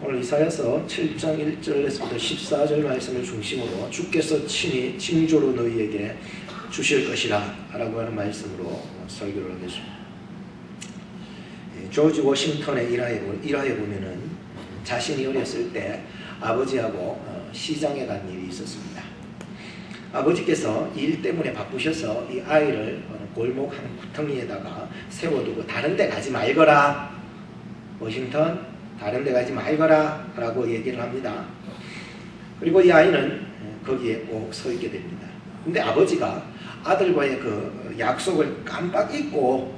오늘 이사야서 7장 1절에서부터 14절 말씀을 중심으로 주께서 친히 징조로 너희에게 주실 것이라 라고 하는 말씀으로 설교를 하겠습니다. 조지 워싱턴의 일화에 보면은 자신이 어렸을 때 아버지하고 시장에 간 일이 있었습니다. 아버지께서 일 때문에 바쁘셔서 이 아이를 골목 한 구덩이에다가 세워두고 다른 데 가지 말거라, 워싱턴 다른 데 가지 말거라 라고 얘기를 합니다. 그리고 이 아이는 거기에 꼭 서 있게 됩니다. 근데 아버지가 아들과의 그 약속을 깜빡 잊고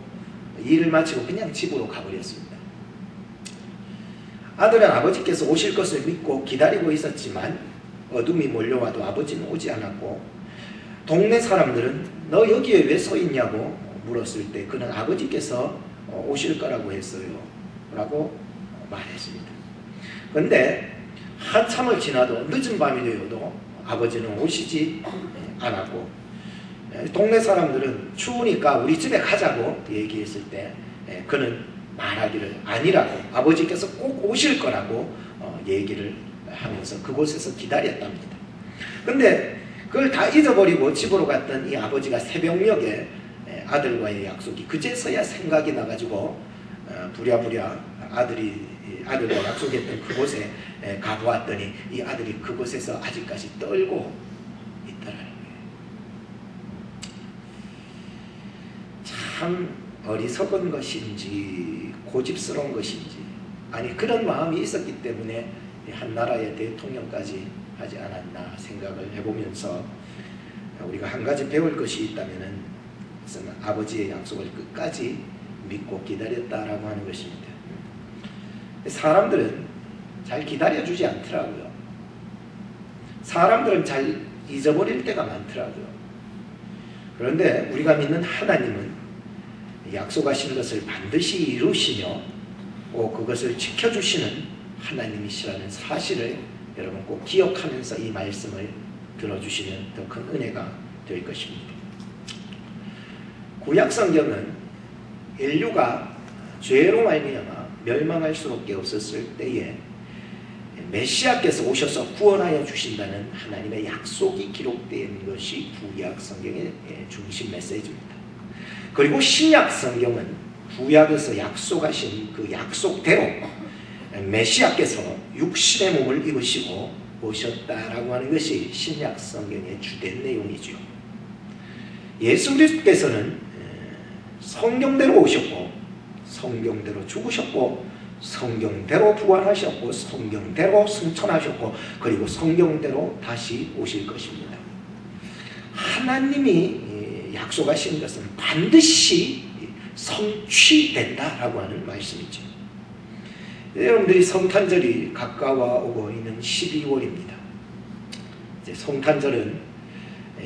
일을 마치고 그냥 집으로 가버렸습니다. 아들은 아버지께서 오실 것을 믿고 기다리고 있었지만 어둠이 몰려와도 아버지는 오지 않았고, 동네 사람들은 너 여기에 왜 서 있냐고 물었을 때 그는 아버지께서 오실 거라고 했어요 라고 말했습니다. 그런데 한참을 지나도 늦은 밤이 되어도 아버지는 오시지 않았고, 동네 사람들은 추우니까 우리 집에 가자고 얘기했을 때 그는 말하기를 아니라고, 아버지께서 꼭 오실 거라고 얘기를 하면서 그곳에서 기다렸답니다. 근데 그걸 다 잊어버리고 집으로 갔던 이 아버지가 새벽녘에 아들과의 약속이 그제서야 생각이 나가지고 부랴부랴 아들과 약속했던 그곳에 가보았더니 이 아들이 그곳에서 아직까지 떨고 있더라는 거예요. 참 어리석은 것인지 고집스러운 것인지, 아니 그런 마음이 있었기 때문에 한 나라의 대통령까지 하지 않았나 생각을 해보면서 우리가 한 가지 배울 것이 있다면 아버지의 약속을 끝까지 믿고 기다렸다라고 하는 것입니다. 사람들은 잘 기다려주지 않더라고요. 사람들은 잘 잊어버릴 때가 많더라고요. 그런데 우리가 믿는 하나님은 약속하신 것을 반드시 이루시며 그것을 지켜주시는 하나님이시라는 사실을 여러분 꼭 기억하면서 이 말씀을 들어주시면 더 큰 은혜가 될 것입니다. 구약성경은 인류가 죄로 말미암아 멸망할 수밖에 없었을 때에 메시아께서 오셔서 구원하여 주신다는 하나님의 약속이 기록되어 있는 것이 구약성경의 중심 메시지입니다. 그리고 신약성경은 구약에서 약속하신 그 약속대로 메시아께서 육신의 몸을 입으시고 오셨다라고 하는 것이 신약성경의 주된 내용이죠. 예수 그리스도께서는 성경대로 오셨고 성경대로 죽으셨고 성경대로 부활하셨고 성경대로 승천하셨고 그리고 성경대로 다시 오실 것입니다. 하나님이 약속하신 것은 반드시 성취된다라고 하는 말씀이죠. 여러분들이 성탄절이 가까워오고 있는 12월입니다. 이제 성탄절은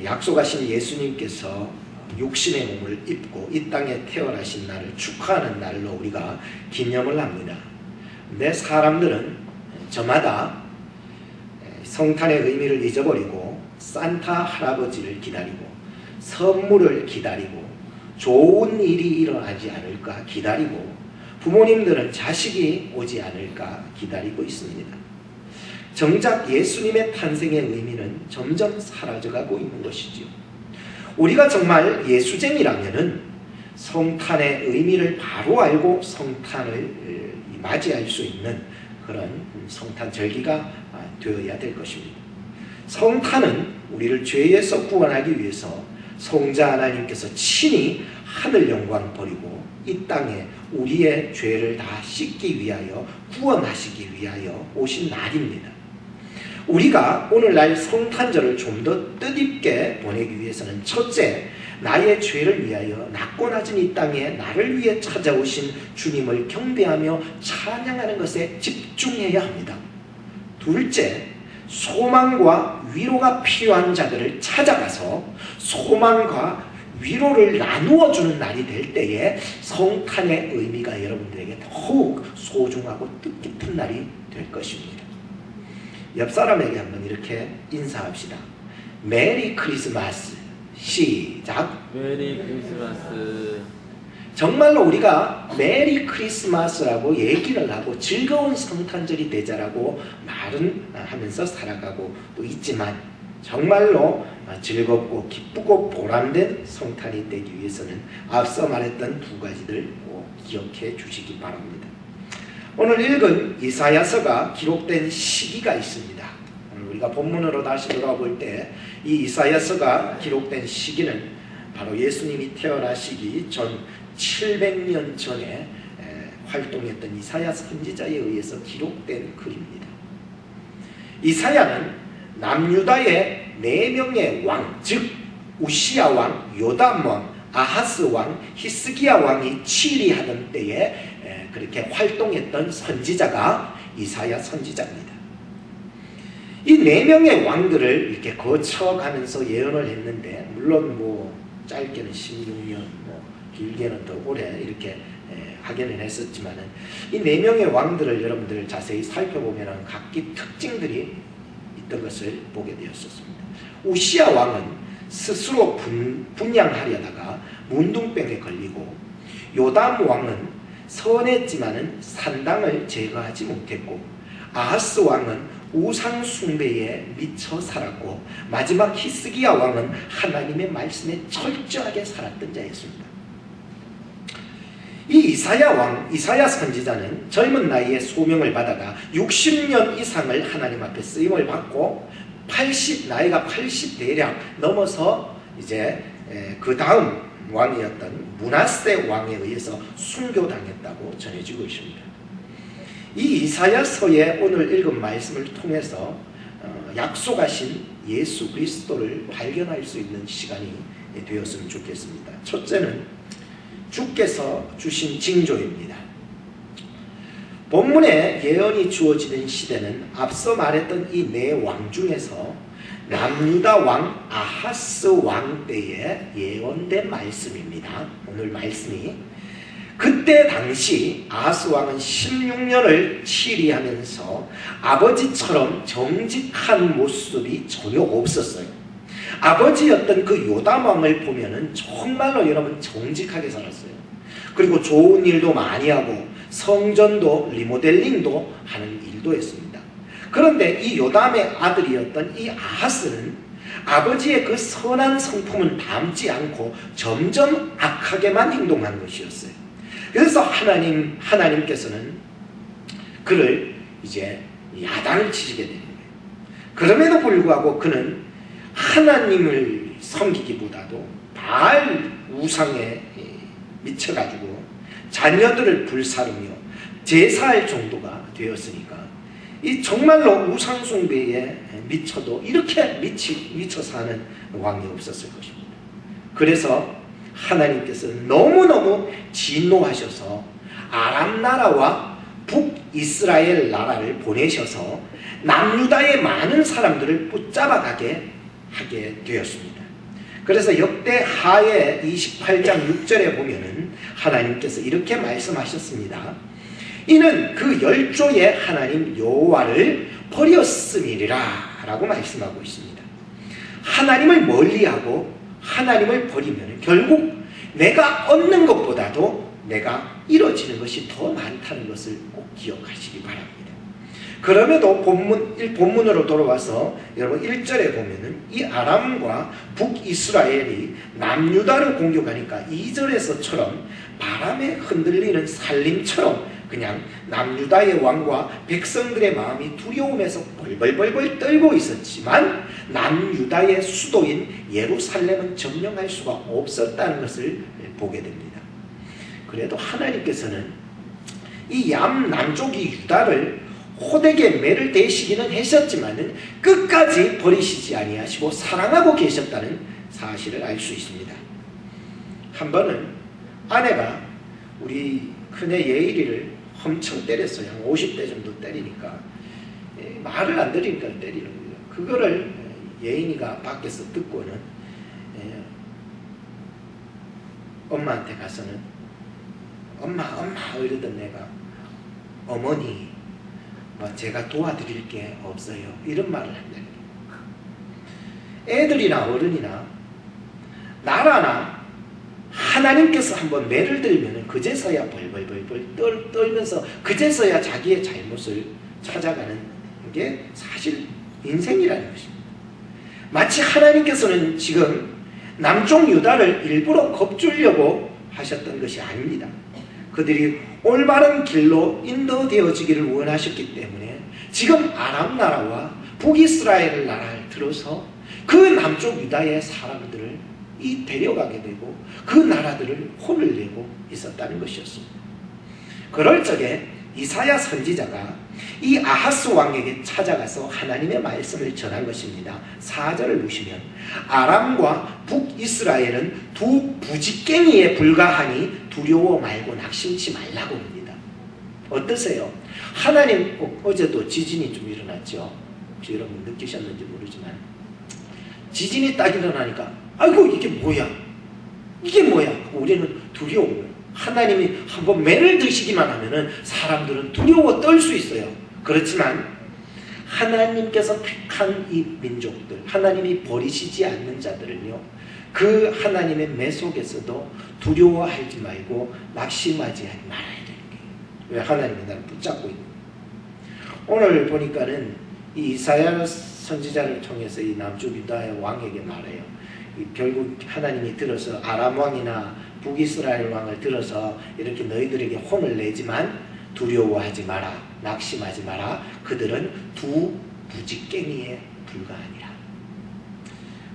약속하신 예수님께서 육신의 몸을 입고 이 땅에 태어나신 날을 축하하는 날로 우리가 기념을 합니다. 근데 사람들은 저마다 성탄의 의미를 잊어버리고 산타 할아버지를 기다리고 선물을 기다리고 좋은 일이 일어나지 않을까 기다리고 부모님들은 자식이 오지 않을까 기다리고 있습니다. 정작 예수님의 탄생의 의미는 점점 사라져가고 있는 것이지요. 우리가 정말 예수쟁이라면은 성탄의 의미를 바로 알고 성탄을 맞이할 수 있는 그런 성탄 절기가 되어야 될 것입니다. 성탄은 우리를 죄에서 구원하기 위해서 성자 하나님께서 친히 하늘 영광 버리고 이 땅에 우리의 죄를 다 씻기 위하여 구원하시기 위하여 오신 날입니다. 우리가 오늘날 성탄절을 좀 더 뜻있게 보내기 위해서는 첫째, 나의 죄를 위하여 낮고 낮은 이 땅에 나를 위해 찾아오신 주님을 경배하며 찬양하는 것에 집중해야 합니다. 둘째, 소망과 위로가 필요한 자들을 찾아가서 소망과 위로를 나누어 주는 날이 될 때에 성탄의 의미가 여러분들에게 더욱 소중하고 뜻깊은 날이 될 것입니다. 옆 사람에게 한번 이렇게 인사합시다. 메리 크리스마스. 시작. 메리 크리스마스. 정말로 우리가 메리 크리스마스라고 얘기를 하고 즐거운 성탄절이 되자라고 말은 하면서 살아가고 또 있지만 정말로 즐겁고 기쁘고 보람된 성탄이 되기 위해서는 앞서 말했던 두 가지들 꼭 기억해 주시기 바랍니다. 오늘 읽은 이사야서가 기록된 시기가 있습니다. 오늘 우리가 본문으로 다시 돌아볼 때 이 이사야서가 기록된 시기는 바로 예수님이 태어나시기 전 700년 전에 활동했던 이사야 선지자에 의해서 기록된 글입니다. 이사야는 남유다의 4명의 왕, 즉 우시야 왕, 요담 왕, 아하스 왕, 히스기야 왕이 치리하던 때에 그렇게 활동했던 선지자가 이사야 선지자입니다. 이 4명의 왕들을 이렇게 거쳐가면서 예언을 했는데, 물론 뭐 짧게는 16년, 뭐 길게는 더 오래 이렇게 하기는 했었지만은 이 4명의 왕들을 여러분들 자세히 살펴보면 각기 특징들이 있던 것을 보게 되었었습니다. 우시야 왕은 스스로 분양하려다가 문둥병에 걸리고, 요담 왕은 선했지만은 산당을 제거하지 못했고, 아하스 왕은 우상 숭배에 미쳐 살았고, 마지막 히스기야 왕은 하나님의 말씀에 철저하게 살았던 자였습니다. 이 이사야 선지자는 젊은 나이에 소명을 받아가 60년 이상을 하나님 앞에 쓰임을 받고 나이가 80 대략 넘어서 이제 그 다음 왕이었던 므낫세 왕에 의해서 순교당했다고 전해지고 있습니다. 이 이사야서의 오늘 읽은 말씀을 통해서 약속하신 예수 그리스도를 발견할 수 있는 시간이 되었으면 좋겠습니다. 첫째는 주께서 주신 징조입니다. 본문에 예언이 주어지는 시대는 앞서 말했던 이 4왕 중에서 남유다 왕 아하스 왕 때에 예언된 말씀입니다. 오늘 말씀이 그때 당시 아하스 왕은 16년을 치리하면서 아버지처럼 정직한 모습이 전혀 없었어요. 아버지였던 그 요담 왕을 보면은 정말로 여러분 정직하게 살았어요. 그리고 좋은 일도 많이 하고 성전도 리모델링도 하는 일도 했습니다. 그런데 이 요담의 아들이었던 이 아하스는 아버지의 그 선한 성품은 담지 않고 점점 악하게만 행동한 것이었어요. 그래서 하나님께서는 그를 이제 야단을 치시게 되는 거예요. 그럼에도 불구하고 그는 하나님을 섬기기보다도 바알 우상에 미쳐가지고 자녀들을 불사르며 제사할 정도가 되었으니까 이 정말로 우상 숭배에 미쳐도 이렇게 미쳐 사는 왕이 없었을 것입니다. 그래서 하나님께서는 너무너무 진노하셔서 아람 나라와 북이스라엘 나라를 보내셔서 남유다의 많은 사람들을 붙잡아가게 하게 되었습니다. 그래서 역대하의 28장 6절에 보면은 하나님께서 이렇게 말씀하셨습니다. 이는 그 열조의 하나님 여호와를 버렸음이니라 라고 말씀하고 있습니다. 하나님을 멀리하고 하나님을 버리면 결국 내가 얻는 것보다도 내가 잃어지는 것이 더 많다는 것을 꼭 기억하시기 바랍니다. 그럼에도 본문으로 돌아와서 여러분 1절에 보면은 이 아람과 북이스라엘이 남유다를 공격하니까 2절에서처럼 바람에 흔들리는 살림처럼 그냥 남유다의 왕과 백성들의 마음이 두려움에서 벌벌벌벌 떨고 있었지만 남유다의 수도인 예루살렘은 점령할 수가 없었다는 것을 보게 됩니다. 그래도 하나님께서는 이 남쪽이 유다를 호되게 매를 대시기는 하셨지만은 끝까지 버리시지 아니하시고 사랑하고 계셨다는 사실을 알 수 있습니다. 한 번은 아내가 우리 큰애 예일이를 엄청 때렸어요. 한 50대 정도 때리니까 말을 안 들으니까 때리는 거예요. 그거를 예인이가 밖에서 듣고는 엄마한테 가서는 엄마 이러던 내가 어머니 제가 도와드릴 게 없어요 이런 말을 한다는 거예요. 애들이나 어른이나 나라나 하나님께서 한번 매를 들면 그제서야 벌벌벌 떨면서 그제서야 자기의 잘못을 찾아가는 게 사실 인생이라는 것입니다. 마치 하나님께서는 지금 남쪽 유다를 일부러 겁주려고 하셨던 것이 아닙니다. 그들이 올바른 길로 인도되어지기를 원하셨기 때문에 지금 아람 나라와 북이스라엘 나라를 들어서 그 남쪽 유다의 사람들을 데려가게 되고 그 나라들을 혼을 내고 있었다는 것이었습니다. 그럴 적에 이사야 선지자가 이 아하스 왕에게 찾아가서 하나님의 말씀을 전한 것입니다. 4절을 보시면 아람과 북이스라엘은 두 부지깽이에 불과하니 두려워 말고 낙심치 말라고 합니다. 어떠세요? 하나님, 어제도 지진이 좀 일어났죠. 혹시 여러분 느끼셨는지 모르지만 지진이 딱 일어나니까 아이고 이게 뭐야? 이게 뭐야? 우리는 두려워요. 하나님이 한번 매를 드시기만 하면은 사람들은 두려워 떨 수 있어요. 그렇지만 하나님께서 택한 이 민족들, 하나님이 버리시지 않는 자들은요, 그 하나님의 매 속에서도 두려워하지 말고 낙심하지 말아야 되는 거예요. 왜? 하나님이 나를 붙잡고 있는 거예요. 오늘 보니까는 이 이사야 선지자를 통해서 이 남쪽 유다의 왕에게 말해요. 결국 하나님이 들어서 아람 왕이나 북이스라엘 왕을 들어서 이렇게 너희들에게 혼을 내지만 두려워하지 마라, 낙심하지 마라. 그들은 두 부지깽이에 불과하니라.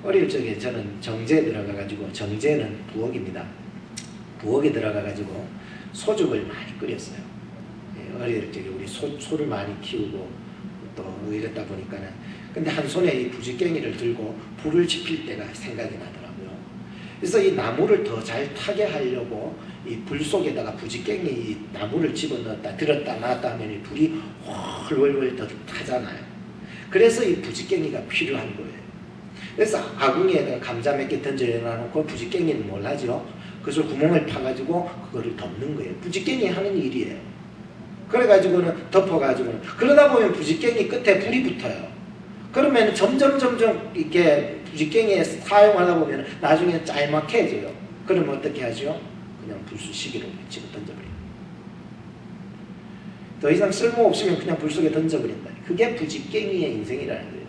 어릴 적에 저는 정제에 들어가가지고, 정제는 부엌입니다. 부엌에 들어가가지고 소죽을 많이 끓였어요. 어릴 적에 우리 소를 많이 키우고 또 이랬다 보니까는, 근데 한 손에 이 부지깽이를 들고 불을 지필 때가 생각이 나더라고요. 그래서 이 나무를 더 잘 타게 하려고 이 불 속에다가 부지깽이 이 나무를 집어넣었다 들었다 놨다 하면 이 불이 훨훨 더 타잖아요. 그래서 이 부지깽이가 필요한 거예요. 그래서 아궁이에다가 감자 몇 개 던져 놔놓고 부지깽이는 몰라죠. 그래서 구멍을 파가지고 그거를 덮는 거예요. 부지깽이 하는 일이에요. 그래가지고는 덮어가지고는, 그러다 보면 부지깽이 끝에 불이 붙어요. 그러면 점점 이렇게 부지깽이에 사용하다 보면 나중에 짤막해져요. 그러면 어떻게 하죠? 그냥 불수시기로 집어 던져버려요. 더 이상 쓸모 없으면 그냥 불 속에 던져버린다. 그게 부지깽이의 인생이라는 거예요.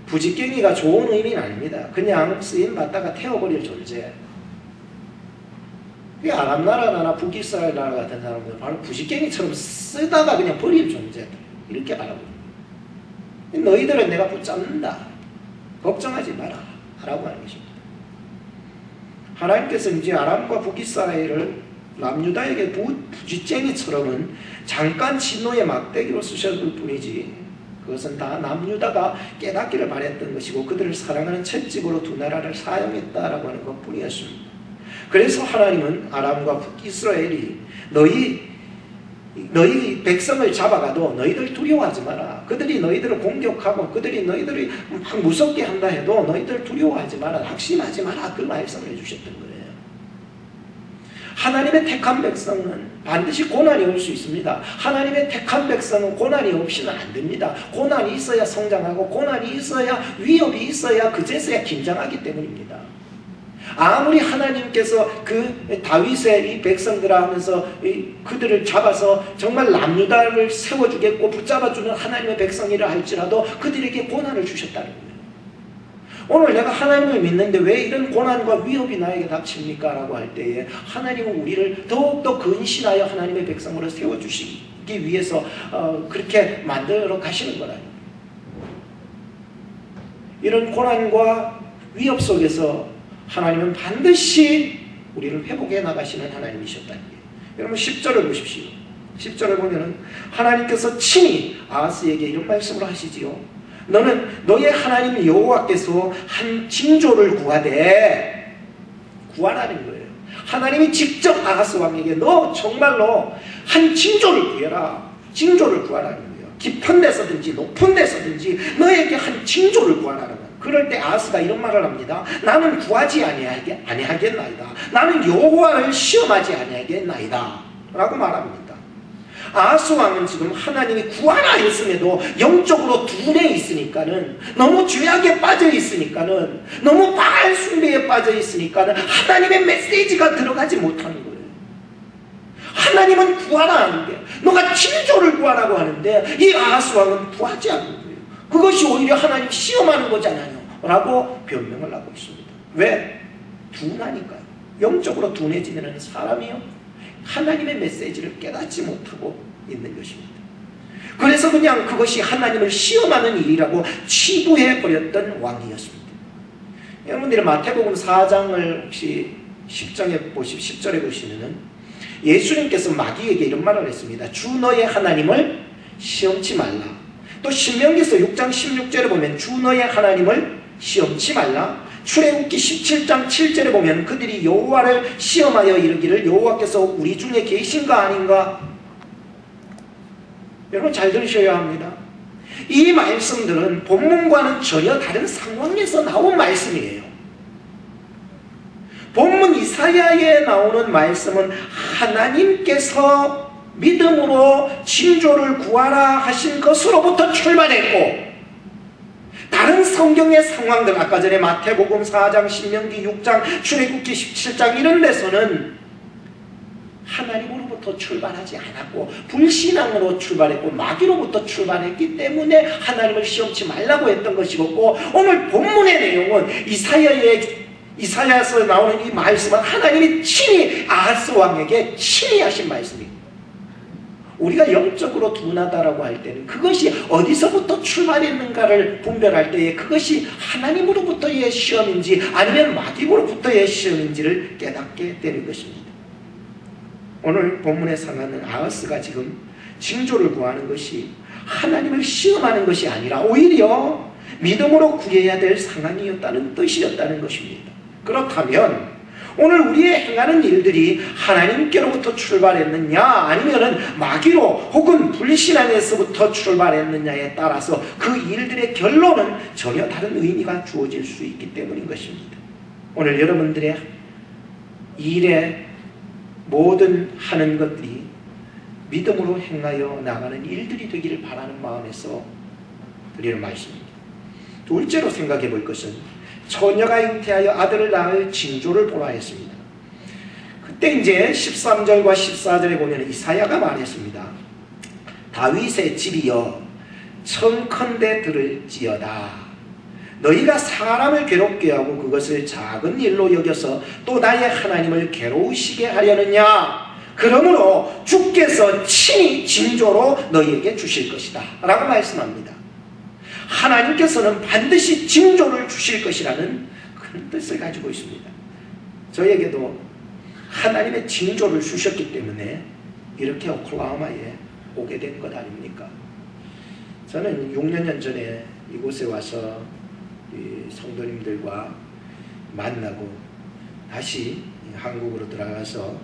부지깽이가 좋은 의미는 아닙니다. 그냥 쓰임 받다가 태워버릴 존재. 그 아람 나라나 북이스라엘 나라 같은 사람들은 바로 부지깽이처럼 쓰다가 그냥 버릴 존재들, 이렇게 바라보는 거예요. 너희들은 내가 붙잡는다, 걱정하지 마라 라고 하는 것입니다. 하나님께서 이제 아람과 북이스라엘을 남유다에게 부지깽이처럼은 잠깐 진노의 막대기로 쓰셨을 뿐이지, 그것은 다 남유다가 깨닫기를 바랬던 것이고 그들을 사랑하는 채찍으로 두 나라를 사용했다라고 하는 것뿐이었습니다. 그래서 하나님은 아람과 북이스라엘이 너희 백성을 잡아가도 너희들 두려워하지 마라. 그들이 너희들을 공격하고 그들이 너희들을 막 무섭게 한다 해도 너희들 두려워하지 마라, 낙심하지 마라, 그 말씀을 해주셨던 거예요. 하나님의 택한 백성은 반드시 고난이 올 수 있습니다. 하나님의 택한 백성은 고난이 없이는 안 됩니다. 고난이 있어야 성장하고 고난이 있어야 위협이 있어야 그제서야 긴장하기 때문입니다. 아무리 하나님께서 그 다윗의 이 백성들아 하면서 그들을 잡아서 정말 남유다를 세워주겠고 붙잡아주는 하나님의 백성이라 할지라도 그들에게 고난을 주셨다는 거예요. 오늘 내가 하나님을 믿는데 왜 이런 고난과 위협이 나에게 닥칩니까? 라고 할 때에 하나님은 우리를 더욱더 근신하여 하나님의 백성으로 세워주시기 위해서 그렇게 만들어 가시는 거라요. 이런 고난과 위협 속에서 하나님은 반드시 우리를 회복해 나가시는 하나님이셨다는 거예요. 여러분 10절을 보십시오. 10절을 보면은 하나님께서 친히 아하스에게 이런 말씀을 하시지요. 너는 너의 하나님 여호와께서 한 징조를 구하되, 구하라는 거예요. 하나님이 직접 아하스 왕에게 너 정말로 한 징조를 구해라, 징조를 구하라는 거예요. 깊은 데서든지 높은 데서든지 너에게 한 징조를 구하라는 거예요. 그럴 때 아하스가 이런 말을 합니다. 나는 구하지 아니하겠나이다. 나는 여호와를 시험하지 아니하겠나이다 라고 말합니다. 아하스 왕은 지금 하나님이 구하라했음에도 영적으로 둔해 있으니까는, 너무 죄악에 빠져 있으니까는, 너무 바알 숭배에 빠져 있으니까는 하나님의 메시지가 들어가지 못하는 거예요. 하나님은 구하라 하는데, 너가 징조를 구하라고 하는데 이 아하스 왕은 구하지 않는 거예요. 그것이 오히려 하나님 시험하는 거잖아요 라고 변명을 하고 있습니다. 왜? 둔하니까요. 영적으로 둔해지는 사람이요, 하나님의 메시지를 깨닫지 못하고 있는 것입니다. 그래서 그냥 그것이 하나님을 시험하는 일이라고 치부해버렸던 왕이었습니다. 여러분들이 마태복음 4장을 혹시 10절에 보시면은 예수님께서 마귀에게 이런 말을 했습니다. 주 너의 하나님을 시험치 말라. 또 신명기서 6장 16절에 보면 주 너의 하나님을 시험치 말라. 출애굽기 17장 7절에 보면 그들이 여호와를 시험하여 이르기를 여호와께서 우리 중에 계신가 아닌가. 여러분 잘 들으셔야 합니다. 이 말씀들은 본문과는 전혀 다른 상황에서 나온 말씀이에요. 본문 이사야에 나오는 말씀은 하나님께서 믿음으로 징조를 구하라 하신 것으로부터 출발했고, 다른 성경의 상황들, 아까 전에 마태복음 4장, 신명기 6장, 출애굽기 17장 이런 데서는 하나님으로부터 출발하지 않았고 불신앙으로 출발했고 마귀로부터 출발했기 때문에 하나님을 시험치 말라고 했던 것이었고, 오늘 본문의 내용은 이사야에서 나오는 이 말씀은 하나님이 친히 아하스 왕에게 친히 하신 말씀입니다. 우리가 영적으로 둔하다라고 할 때는 그것이 어디서부터 출발했는가를 분별할 때에 그것이 하나님으로부터의 시험인지 아니면 마귀로부터의 시험인지를 깨닫게 되는 것입니다. 오늘 본문의 상황은 아하스가 지금 징조를 구하는 것이 하나님을 시험하는 것이 아니라 오히려 믿음으로 구해야 될 상황이었다는 뜻이었다는 것입니다. 그렇다면 오늘 우리의 행하는 일들이 하나님께로부터 출발했느냐 아니면은 마귀로 혹은 불신앙에서부터 출발했느냐에 따라서 그 일들의 결론은 전혀 다른 의미가 주어질 수 있기 때문인 것입니다. 오늘 여러분들의 일에 모든 하는 것들이 믿음으로 행하여 나가는 일들이 되기를 바라는 마음에서 드리는 말씀입니다. 둘째로 생각해 볼 것은 처녀가 잉태하여 아들을 낳을 징조를 보라 했습니다. 그때 이제 13절과 14절에 보면 이사야가 말했습니다. 다윗의 집이여 청컨대 들을지어다. 너희가 사람을 괴롭게 하고 그것을 작은 일로 여겨서 또 나의 하나님을 괴로우시게 하려느냐. 그러므로 주께서 친히 징조로 너희에게 주실 것이다 라고 말씀합니다. 하나님께서는 반드시 징조를 주실 것이라는 그런 뜻을 가지고 있습니다. 저에게도 하나님의 징조를 주셨기 때문에 이렇게 오클라호마에 오게 된 것 아닙니까? 저는 6년 전에 이곳에 와서 성도님들과 만나고 다시 한국으로 들어가서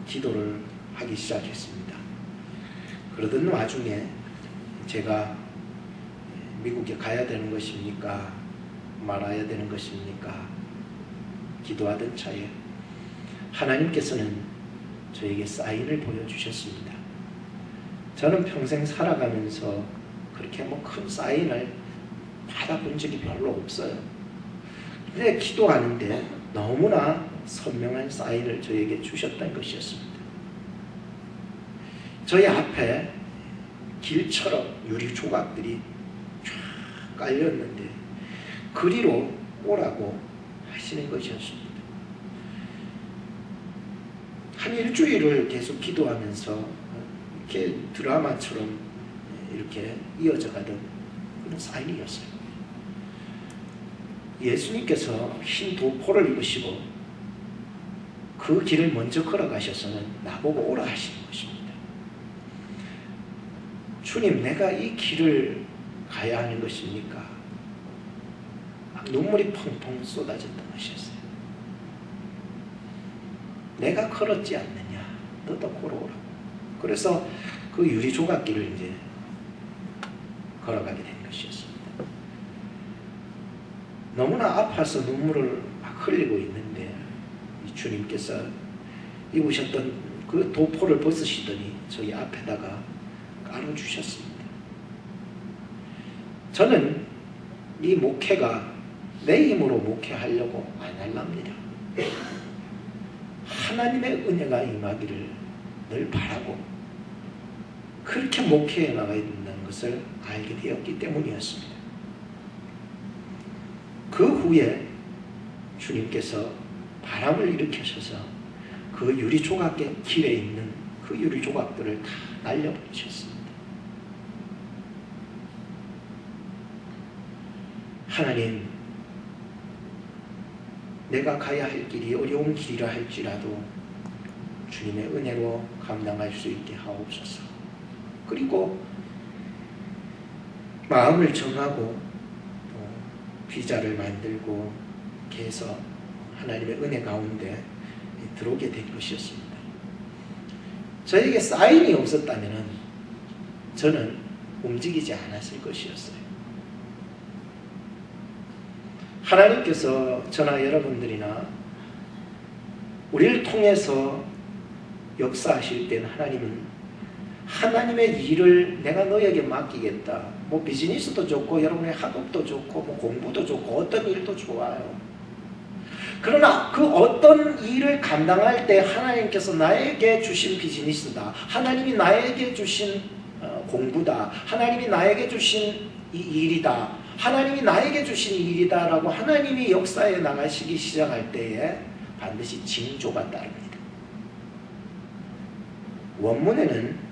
기도를 하기 시작했습니다. 그러던 와중에 제가 미국에 가야 되는 것입니까? 말아야 되는 것입니까? 기도하던 차에 하나님께서는 저에게 사인을 보여주셨습니다. 저는 평생 살아가면서 그렇게 큰 사인을 받아본 적이 별로 없어요. 근데 기도하는데 너무나 선명한 사인을 저에게 주셨던 것이었습니다. 저희 앞에 길처럼 유리 조각들이 쫙 깔렸는데 그리로 오라고 하시는 것이었습니다. 한 일주일을 계속 기도하면서 이렇게 드라마처럼 이렇게 이어져 가던 그런 사인이었어요. 예수님께서 흰 도포를 입으시고 그 길을 먼저 걸어가셔서는 나보고 오라 하시는 것입니다. 주님, 내가 이 길을 가야 하는 것입니까? 눈물이 펑펑 쏟아졌던 것이었어요. 내가 걸었지 않느냐, 너도 걸어오라고. 그래서 그 유리 조각길을 이제 걸어가게 된 것이었습니다. 너무나 아파서 눈물을 막 흘리고 있는데 이 주님께서 입으셨던 그 도포를 벗으시더니 저희 앞에다가 깔아주셨습니다. 저는 이 목회가 내 힘으로 목회하려고 안 할랍니다. 하나님의 은혜가 임하기를 늘 바라고 그렇게 목회해 나가야 된다는 것을 알게 되었기 때문이었습니다. 그 후에 주님께서 바람을 일으키셔서 그 유리 조각의 길에 있는 그 유리 조각들을 다 날려버리셨습니다. 하나님, 내가 가야 할 길이 어려운 길이라 할지라도 주님의 은혜로 감당할 수 있게 하옵소서. 그리고 마음을 정하고 비자를 만들고 해서 하나님의 은혜 가운데 들어오게 된 것이었습니다. 저에게 사인이 없었다면 저는 움직이지 않았을 것이었어요. 하나님께서 저나 여러분들이나 우리를 통해서 역사하실 때는 하나님의 일을 내가 너에게 맡기겠다. 뭐 비즈니스도 좋고 여러분의 학업도 좋고 뭐 공부도 좋고 어떤 일도 좋아요. 그러나 그 어떤 일을 감당할 때 하나님께서 나에게 주신 비즈니스다. 하나님이 나에게 주신 공부다. 하나님이 나에게 주신 이 일이다. 하나님이 나에게 주신 일이다라고 하나님이 역사에 나가시기 시작할 때에 반드시 징조가 따릅니다. 원문에는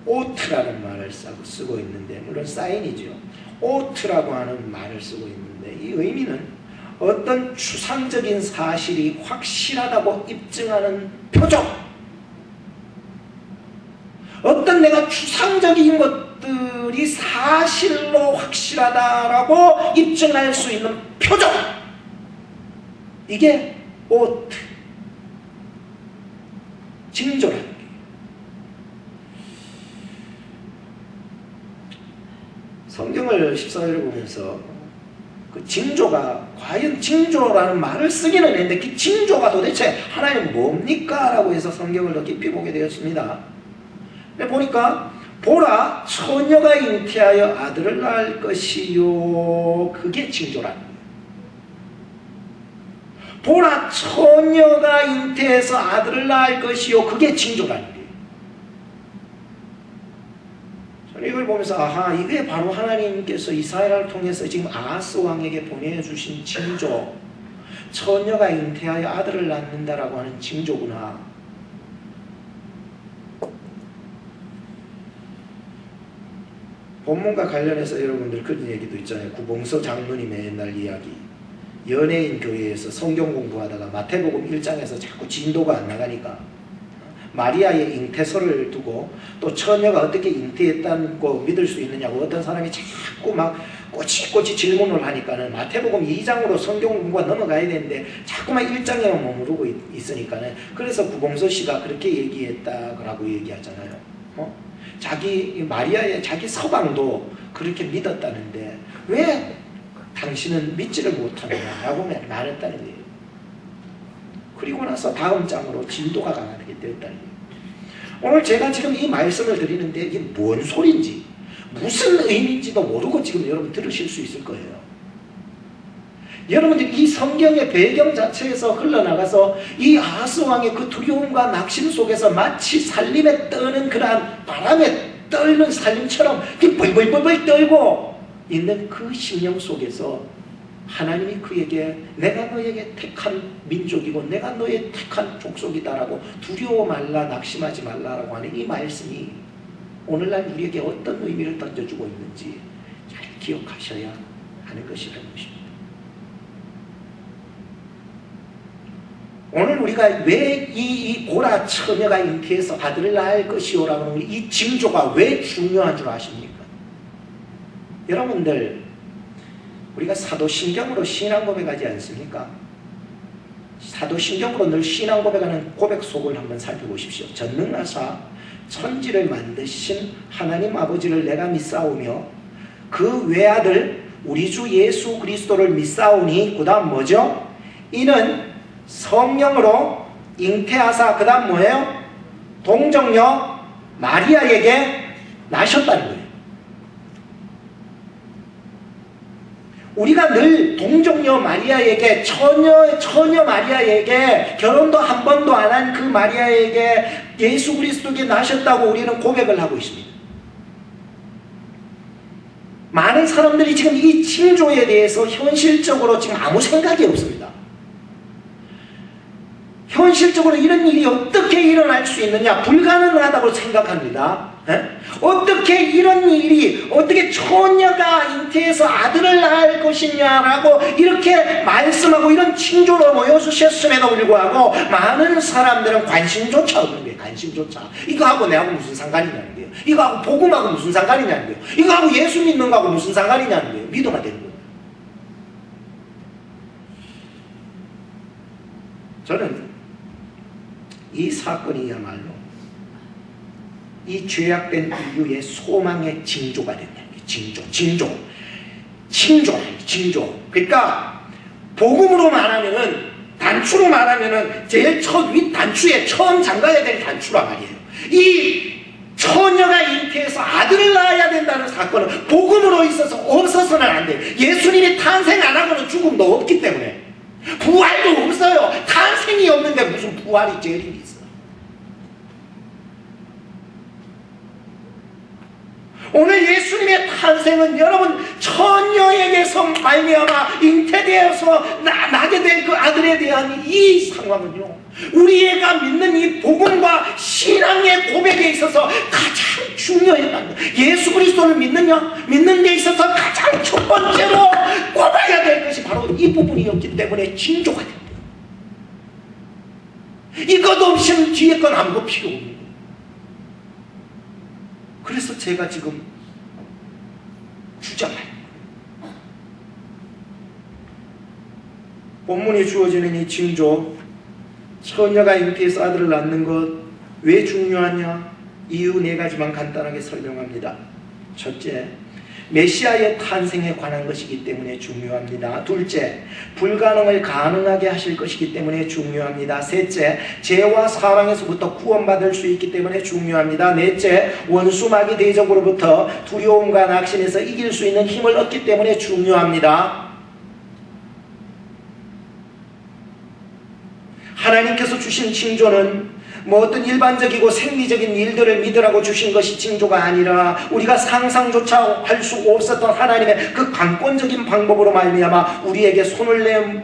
오트라는 말을 쓰고 있는데, 물론 사인이죠. 오트라고 하는 말을 쓰고 있는데 이 의미는 어떤 추상적인 사실이 확실하다고 입증하는 표적, 어떤 내가 추상적인 것들이 사실로 확실하다라고 입증할 수 있는 표적, 이게 오트, 징조라는 거예요. 성경을 14절을 보면서 그 징조가 과연 징조라는 말을 쓰기는 했는데 그 징조가 도대체 하나님 뭡니까? 라고 해서 성경을 더 깊이 보게 되었습니다. 보니까 보라, 처녀가 잉태하여 아들을 낳을 것이요, 그게 징조라는 거예요. 보라, 처녀가 잉태해서 아들을 낳을 것이요, 그게 징조라는 거예요. 저는 이걸 보면서 아하, 이게 바로 하나님께서 이사야를 통해서 지금 아하스 왕에게 보내주신 징조, 처녀가 잉태하여 아들을 낳는다라고 하는 징조구나. 본문과 관련해서 여러분들 그런 얘기도 있잖아요. 구봉서 장로님의 옛날 이야기. 연예인 교회에서 성경 공부하다가 마태복음 1장에서 자꾸 진도가 안 나가니까 마리아의 잉태설을 두고 또 처녀가 어떻게 잉태했다고 믿을 수 있느냐고 어떤 사람이 자꾸 막 꼬치꼬치 질문을 하니까는 마태복음 2장으로 성경 공부가 넘어가야 되는데 자꾸만 1장에만 머무르고 있으니까는 그래서 구봉서 씨가 그렇게 얘기했다고 얘기하잖아요. 자기 마리아의 자기 서방도 그렇게 믿었다는데 왜 당신은 믿지를 못하느냐라고 말했다는 거예요. 그리고 나서 다음 장으로 진도가 가게 되었다는 거예요. 오늘 제가 지금 이 말씀을 드리는데 이게 뭔 소리인지 무슨 의미인지도 모르고 지금 여러분 들으실 수 있을 거예요. 여러분들 이 성경의 배경 자체에서 흘러나가서 이 아하스 왕의 그 두려움과 낙심 속에서 마치 살림에 떠는 그러한 바람에 떨는 살림처럼 벌벌벌벌 떨고 있는 그 심령 속에서 하나님이 그에게 내가 너에게 택한 민족이고 내가 너의 택한 족속이다라고 두려워 말라, 낙심하지 말라라고 하는 이 말씀이 오늘날 우리에게 어떤 의미를 던져주고 있는지 잘 기억하셔야 하는 것이라는 것입니다. 오늘 우리가 왜 이 보라, 처녀가 잉태해서 아들을 낳을 것이오라고 하는 이 징조가 왜 중요한 줄 아십니까? 여러분들 우리가 사도신경으로 신앙 고백하지 않습니까? 사도신경으로 늘 신앙 고백하는 고백 속을 한번 살펴보십시오. 전능하사 천지를 만드신 하나님 아버지를 내가 믿사오며 그 외아들 우리 주 예수 그리스도를 믿사오니, 그 다음 뭐죠? 이는 성령으로 잉태하사, 그 다음 뭐예요? 동정녀 마리아에게 나셨다는 거예요. 우리가 늘 동정녀 마리아에게, 처녀 마리아에게, 결혼도 한 번도 안 한 그 마리아에게 예수 그리스도께 나셨다고 우리는 고백을 하고 있습니다. 많은 사람들이 지금 이 징조에 대해서 현실적으로 지금 아무 생각이 없습니다. 현실적으로 이런 일이 어떻게 일어날 수 있느냐, 불가능하다고 생각합니다. 어떻게 이런 일이, 어떻게 처녀가 잉태해서 아들을 낳을 것이냐라고 이렇게 말씀하고 이런 징조로 모여주셨음에도 불구하고 많은 사람들은 관심조차 없는 거예요. 관심조차. 이거하고 내하고 무슨 상관이냐는 거예요. 이거하고 복음하고 무슨 상관이냐는 거예요. 이거하고 예수 믿는 거하고 무슨 상관이냐는 거예요. 믿어야 되는 거예요. 저는 이 사건이야말로 이 죄악된 인류의 소망의 징조가 된다는 거예요. 징조. 그러니까 복음으로 말하면은, 단추로 말하면은 제일 단추에 처음 잠가야 될 단추란 말이에요. 이 처녀가 잉태해서 아들을 낳아야 된다는 사건은 복음으로 있어서 없어서는 안 돼요. 예수님이 탄생 안 하고는 죽음도 없기 때문에. 부활도 없어요. 탄생이 없는데 무슨 부활이 재림이 있어. 오늘 예수님의 탄생은 여러분 처녀에게서 말미암아 잉태되어서 나게 된 그 아들에 대한 이 상황은요, 우리가 믿는 이 복음과 신앙의 고백에 있어서 가장 중요했다는 거예요. 예수 그리스도를 믿는 데 있어서 가장 첫 번째로 꼽아야 될 것이 바로 이 부분이었기 때문에 징조가 됩니다. 이것 없이는 뒤에 건 아무것도 필요 없는 거예요. 그래서 제가 지금 주장해요. 본문에 주어지는 이 징조, 처녀가 잉태해서 아들을 낳는 것 왜 중요하냐? 이유 4가지만 간단하게 설명합니다. 첫째, 메시아의 탄생에 관한 것이기 때문에 중요합니다. 둘째, 불가능을 가능하게 하실 것이기 때문에 중요합니다. 셋째, 죄와 사랑에서부터 구원받을 수 있기 때문에 중요합니다. 넷째, 원수 마귀 대적으로부터 두려움과 낙심에서 이길 수 있는 힘을 얻기 때문에 중요합니다. 하나님께서 주신 징조는 어떤 일반적이고 생리적인 일들을 믿으라고 주신 것이 징조가 아니라 우리가 상상조차 할 수 없었던 하나님의 그 강권적인 방법으로 말미암아 우리에게 손을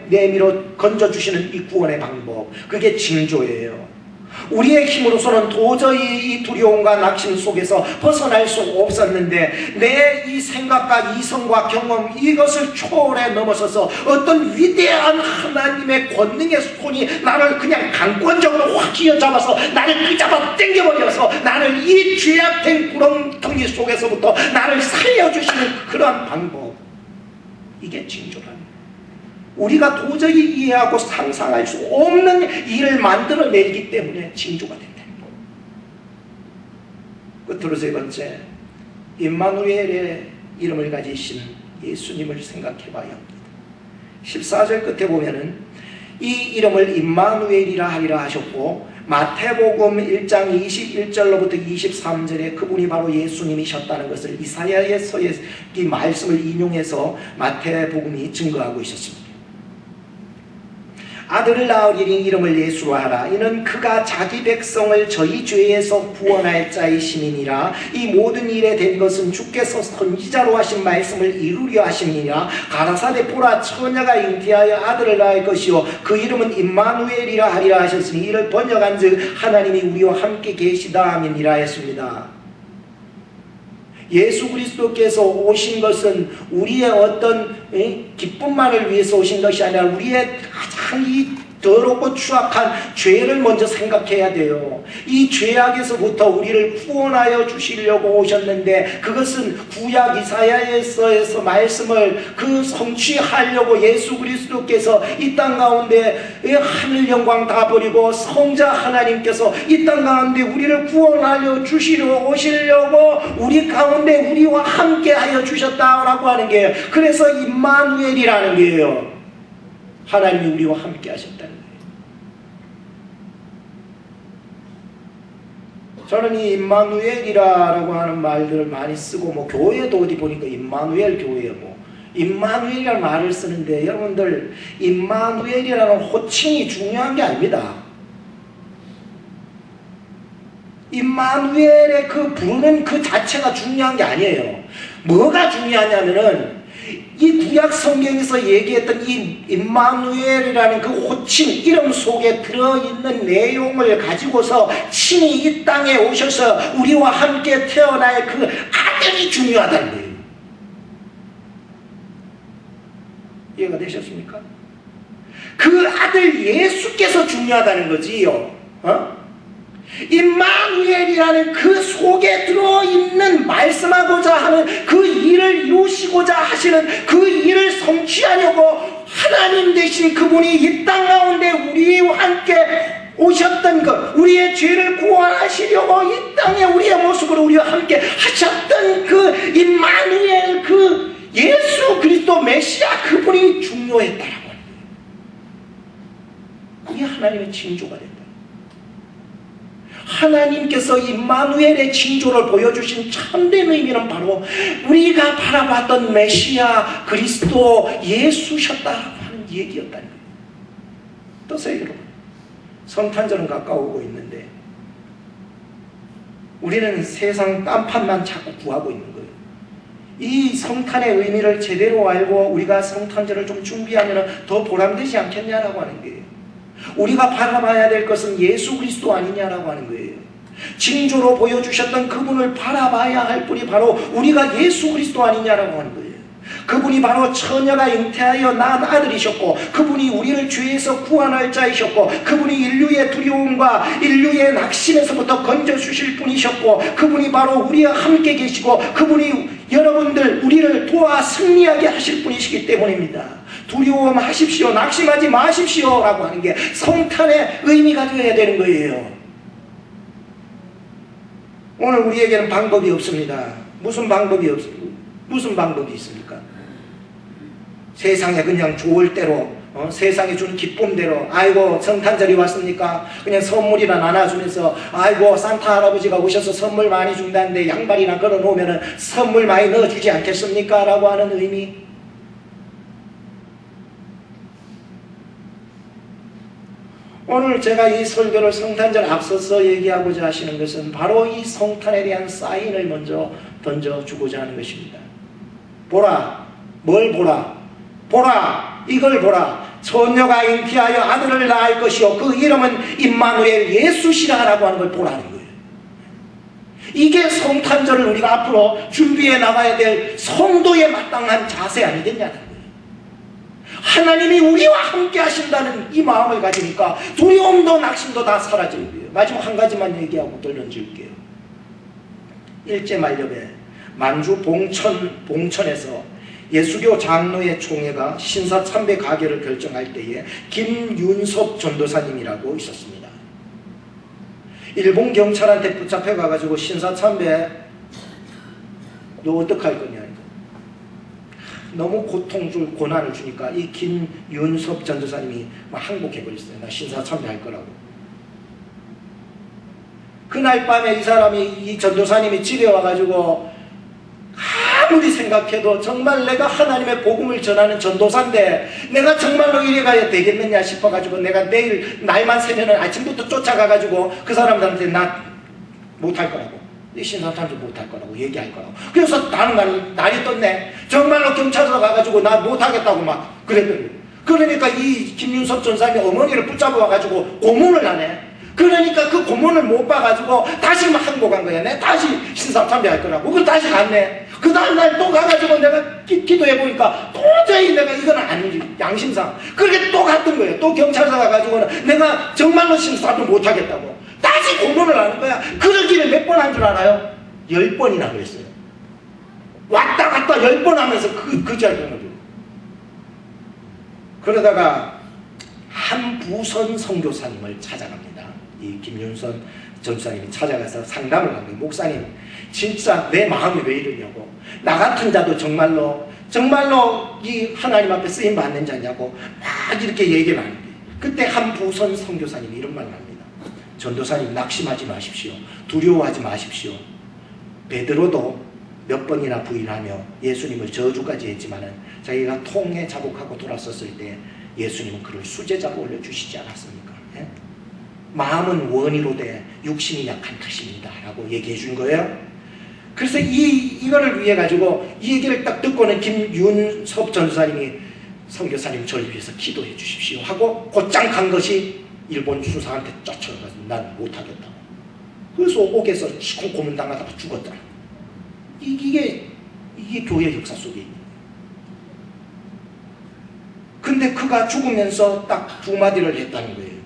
내밀어 건져주시는 이 구원의 방법, 그게 징조예요. 우리의 힘으로서는 도저히 이 두려움과 낙심 속에서 벗어날 수 없었는데 내 이 생각과 이성과 경험, 이것을 초월해 넘어서서 어떤 위대한 하나님의 권능의 손이 나를 그냥 강권적으로 확 쥐어잡아서 나를 붙잡아 당겨버려서 나를 이 죄악된 구렁텅이 속에서부터 나를 살려주시는 그러한 방법, 이게 징조라는 거예요. 우리가 도저히 이해하고 상상할 수 없는 일을 만들어내기 때문에 징조가 된다는 거예요. 끝으로 세 번째, 임마누엘의 이름을 가지신 예수님을 생각해 봐야 합니다. 14절 끝에 보면은 이 이름을 임마누엘이라 하리라 하셨고, 마태복음 1장 21절로부터 23절에 그분이 바로 예수님이셨다는 것을 이사야서의 이 말씀을 인용해서 마태복음이 증거하고 있었습니다. 아들을 낳으리니 이름을 예수로 하라. 이는 그가 자기 백성을 저희 죄에서 구원할 자이심이니라. 이 모든 일에 된 것은 주께서 선지자로 하신 말씀을 이루려 하심이니라. 가라사대 보라, 처녀가 잉태하여 아들을 낳을 것이요 그 이름은 임마누엘이라 하리라 하셨으니 이를 번역한즉 하나님이 우리와 함께 계시다 함이니라 했습니다. 예수 그리스도께서 오신 것은 우리의 어떤 기쁨만을 위해서 오신 것이 아니라 우리의 가장 이 더럽고 추악한 죄를 먼저 생각해야 돼요. 이 죄악에서부터 우리를 구원하여 주시려고 오셨는데 그것은 구약 이사야서에서 말씀을 그 성취하려고 예수 그리스도께서 이 땅 가운데 하늘 영광 다 버리고 성자 하나님께서 이 땅 가운데 우리를 구원하여 주시려 오시려고 우리 가운데 우리와 함께 하여 주셨다라고 하는 게요. 그래서 임마누엘이라는 게요, 하나님이 우리와 함께 하셨다는 거예요. 저는 이 임마누엘이라고 하는 말들을 많이 쓰고 뭐 교회도 어디 보니까 임마누엘 교회 뭐 임마누엘이라는 말을 쓰는데 여러분들 임마누엘이라는 호칭이 중요한 게 아닙니다. 임마누엘의 그 부르는 그 자체가 중요한 게 아니에요. 뭐가 중요하냐면은 이 구약 성경에서 얘기했던 이 임마누엘이라는 그 호칭 이름 속에 들어있는 내용을 가지고서 친히 이 땅에 오셔서 우리와 함께 태어날 그 아들이 중요하다는 거예요. 이해가 되셨습니까? 그 아들 예수께서 중요하다는 거지요. 임마누엘이라는 그 속에 들어있는 말씀하고자 하는 그 일을 이루시고자 하시는 그 일을 성취하려고 하나님 되신 그분이 이 땅 가운데 우리와 함께 오셨던 것, 우리의 죄를 구원하시려고 이 땅에 우리의 모습으로 우리와 함께 하셨던 그 임마누엘 그 예수 그리스도 메시아 그분이 중요했다라고 하는 거예요. 그게 하나님의 징조가 된다. 하나님께서 임마누엘의 징조를 보여주신 참된 의미는 바로 우리가 바라봤던 메시아 그리스도 예수셨다라고 하는 얘기였다는 거예요. 떠세요 여러분. 성탄절은 가까우고 있는데 우리는 세상 딴판만 자꾸 구하고 있는 거예요. 이 성탄의 의미를 제대로 알고 우리가 성탄절을 좀 준비하면 더 보람되지 않겠냐라고 하는 거예요. 우리가 바라봐야 될 것은 예수 그리스도 아니냐라고 하는 거예요. 징조로 보여주셨던 그분을 바라봐야 할 분이 바로 우리가 예수 그리스도 아니냐라고 하는 거예요. 그분이 바로 처녀가 잉태하여 낳은 아들이셨고 그분이 우리를 죄에서 구원할 자이셨고 그분이 인류의 두려움과 인류의 낙심에서부터 건져주실 분이셨고 그분이 바로 우리와 함께 계시고 그분이 여러분들 우리를 도와 승리하게 하실 분이시기 때문입니다. 두려움하십시오. 낙심하지 마십시오 라고 하는 게 성탄의 의미가 되어야 되는 거예요. 오늘 우리에게는 방법이 없습니다. 무슨 방법이 있습니까? 세상에 그냥 좋을 대로 세상에 준 기쁨대로 아이고 성탄절이 왔습니까? 그냥 선물이나 나눠주면서 아이고 산타 할아버지가 오셔서 선물 많이 준다는데 양발이나 걸어놓으면 선물 많이 넣어주지 않겠습니까? 라고 하는 의미. 오늘 제가 이 설교를 성탄절 앞서서 얘기하고자 하시는 것은 바로 이 성탄에 대한 사인을 먼저 던져주고자 하는 것입니다. 보라, 뭘 보라? 보라, 이걸 보라. 처녀가 잉태하여 아들을 낳을 것이요 그 이름은 임마누엘 예수시라라고 하는 걸 보라는 거예요. 이게 성탄절을 우리가 앞으로 준비해 나가야 될 성도에 마땅한 자세 아니겠냐는 거예요. 하나님이 우리와 함께 하신다는 이 마음을 가지니까 두려움도 낙심도 다 사라질 거예요. 마지막 한 가지만 얘기하고 돌려줄게요. 일제만렵에 만주 봉천에서 예수교 장로의 총회가 신사참배 가결을 결정할 때에 김윤섭 전도사님이라고 있었습니다. 일본 경찰한테 붙잡혀 가가지고 신사참배 너 어떡할 거냐, 너무 고통 줄 고난을 주니까 이 김윤섭 전도사님이 막 항복해버렸어요. 나 신사참배할 거라고. 그날 밤에 이 사람이 이 전도사님이 집에 와가지고 아무리 생각해도 정말 내가 하나님의 복음을 전하는 전도사인데 내가 정말로 이래 가야 되겠느냐 싶어가지고 내가 내일 날만 새면은 아침부터 쫓아가가지고 그 사람들한테 나 못할 거라고, 이 신사참배 못할 거라고 얘기할 거라고. 그래서 다른 날이 떴네. 정말로 경찰서 가가지고 나 못하겠다고 막 그랬거든요. 그러니까 이 김윤섭 전사님이 어머니를 붙잡아 와가지고 고문을 하네. 그러니까 그 고문을 못 봐가지고 다시 막 항복한 거야. 내가 다시 신사참배 할 거라고. 그걸 다시 갔네. 그 다음날 또 가가지고 내가 기도해보니까 도저히 내가 이건 아니지, 양심상. 그렇게 또 갔던 거예요. 또 경찰서 가가지고는 내가 정말로 신사참배 못하겠다고 다시 고문을 하는 거야. 그러기를 몇 번 한 줄 알아요? 10번이나 그랬어요. 왔다 갔다 10번 하면서 그 자리를 거죠. 그러다가 한부선 선교사님을 찾아갑니다. 이 김윤선 전사님이 찾아가서 상담을 한 거예요. 목사님, 진짜 내 마음이 왜 이러냐고. 나 같은 자도 정말로 이 하나님 앞에 쓰임 받는 자냐고 막 이렇게 얘기를 하는 거예요. 그때 한부선 선교사님이 이런 말을 합니다. 전도사님 낙심하지 마십시오. 두려워하지 마십시오. 베드로도 몇 번이나 부인하며 예수님을 저주까지 했지만은 자기가 통에 자복하고 돌아섰을 때 예수님은 그를 수제자로 올려주시지 않았습니까? 예? 마음은 원이로 돼 육신이 약한 탓입니다 라고 얘기해 준 거예요. 그래서 이거를 위해 가지고 이 얘기를 딱 듣고는 김윤섭 전도사님이 선교사님 저를 위해서 기도해 주십시오 하고 곧장 간 것이 일본 수사한테 쫓아가서 난 못하겠다고. 그래서 옥에서 치콩 고문당하다가 죽었잖아. 이게 교회 역사 속에 있는. 근데 그가 죽으면서 딱 두 마디를 했다는 거예요.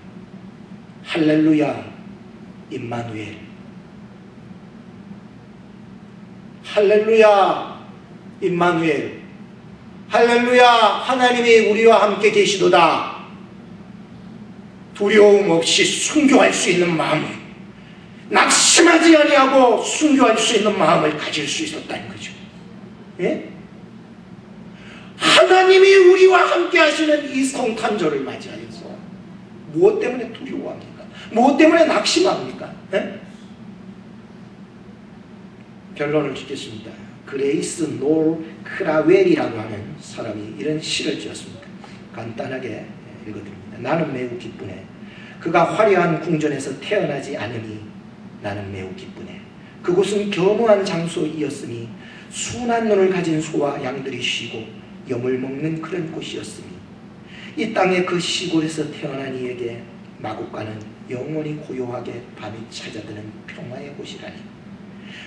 할렐루야 임마누엘. 할렐루야 임마누엘. 할렐루야 하나님이 우리와 함께 계시도다. 두려움 없이 순교할 수 있는 마음, 낙심하지 아니하고 순교할 수 있는 마음을 가질 수 있었다는 거죠. 예? 하나님이 우리와 함께 하시는 이 성탄절을 맞이하여서 무엇 때문에 두려워합니까? 무엇 때문에 낙심합니까? 예? 결론을 짓겠습니다. 그레이스 놀 크라웰이라고 하는 사람이 이런 시를 지었습니다. 간단하게 읽어드립니다. 나는 매우 기쁘네. 그가 화려한 궁전에서 태어나지 않으니 나는 매우 기쁘네. 그곳은 겸허한 장소이었으니 순한 눈을 가진 소와 양들이 쉬고 염을 먹는 그런 곳이었으니 이 땅의 그 시골에서 태어난 이에게 마국간은 영원히 고요하게 밤이 찾아드는 평화의 곳이라니.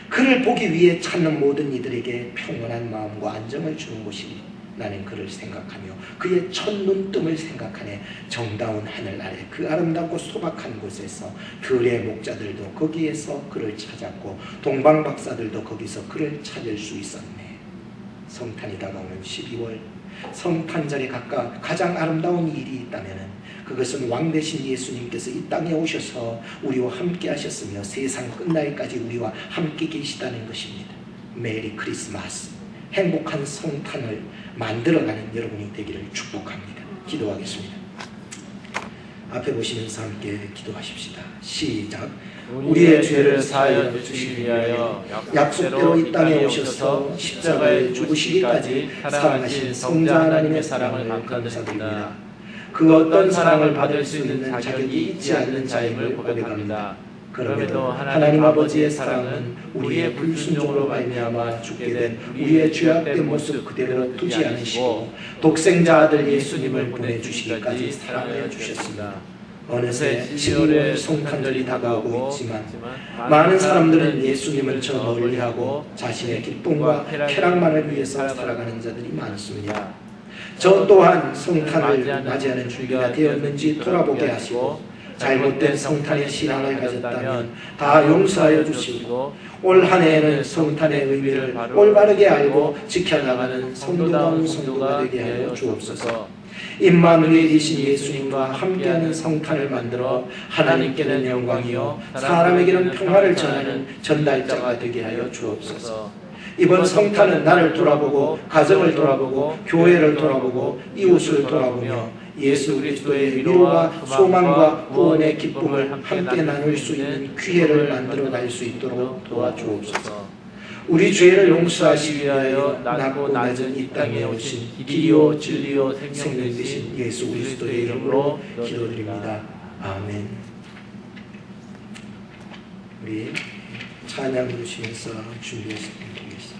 그를 보기 위해 찾는 모든 이들에게 평온한 마음과 안정을 주는 곳이니 나는 그를 생각하며 그의 첫 눈뜸을 생각하네. 정다운 하늘 아래 그 아름답고 소박한 곳에서 들의 목자들도 거기에서 그를 찾았고 동방박사들도 거기서 그를 찾을 수 있었네. 성탄이 다가오는 12월 성탄절에 가장 아름다운 일이 있다면 그것은 왕 되신 예수님께서 이 땅에 오셔서 우리와 함께 하셨으며 세상 끝날까지 우리와 함께 계시다는 것입니다. 메리 크리스마스. 행복한 성탄을 만들어가는 여러분이 되기를 축복합니다. 기도하겠습니다. 앞에 보시면서 함께 기도하십시다. 시작. 우리의 죄를 사하여 주시기 위하여 약속대로 이 땅에 오셔서 십자가에 죽으시기까지 사랑하신 성자 하나님의 사랑을 감사드립니다. 그 어떤 사랑을 받을 수 있는 자격이 있지 않는 자임을 고백합니다. 그럼에도 하나님 아버지의 사랑은 우리의 불순종으로 말미암아 죽게 된 우리의 죄악된 모습 그대로 두지 않으시고 독생자 아들 예수님을 보내주시기까지 사랑하여 주셨습니다. 어느새 12월 성탄절이 다가오고 있지만 많은 사람들은 예수님을 저 멀리하고 자신의 기쁨과 쾌락만을 위해서 살아가는 자들이 많습니다. 저 또한 성탄을 맞이하는 준비가 되었는지 돌아보게 하시고 잘못된 성탄의 신앙을 가졌다면 다 용서하여 주시고 올 한 해에는 성탄의 의미를 올바르게 알고 지켜나가는 성도다운 성도가 되게 하여 주옵소서. 임마누엘이신 예수님과 함께하는 성탄을 만들어 하나님께는 영광이요 사람에게는 평화를 전하는 전달자가 되게 하여 주옵소서. 이번 성탄은 나를 돌아보고 가정을 돌아보고 교회를 돌아보고 이웃을 돌아보며 예수 그리스도의 위로와 소망과 구원의 기쁨을 함께 나눌 수 있는 기회를 만들어 갈 수 있도록 도와주옵소서. 우리 죄를 용서하시기 위하여 낮고 낮은 이 땅에 오신 길이요 진리요 생명 되신 예수 그리스도의 이름으로 기도드립니다. 아멘. 우리 찬양 부르시면서 준비해서 드리겠습니다.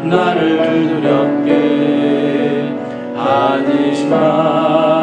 나를 두렵게 하지 마.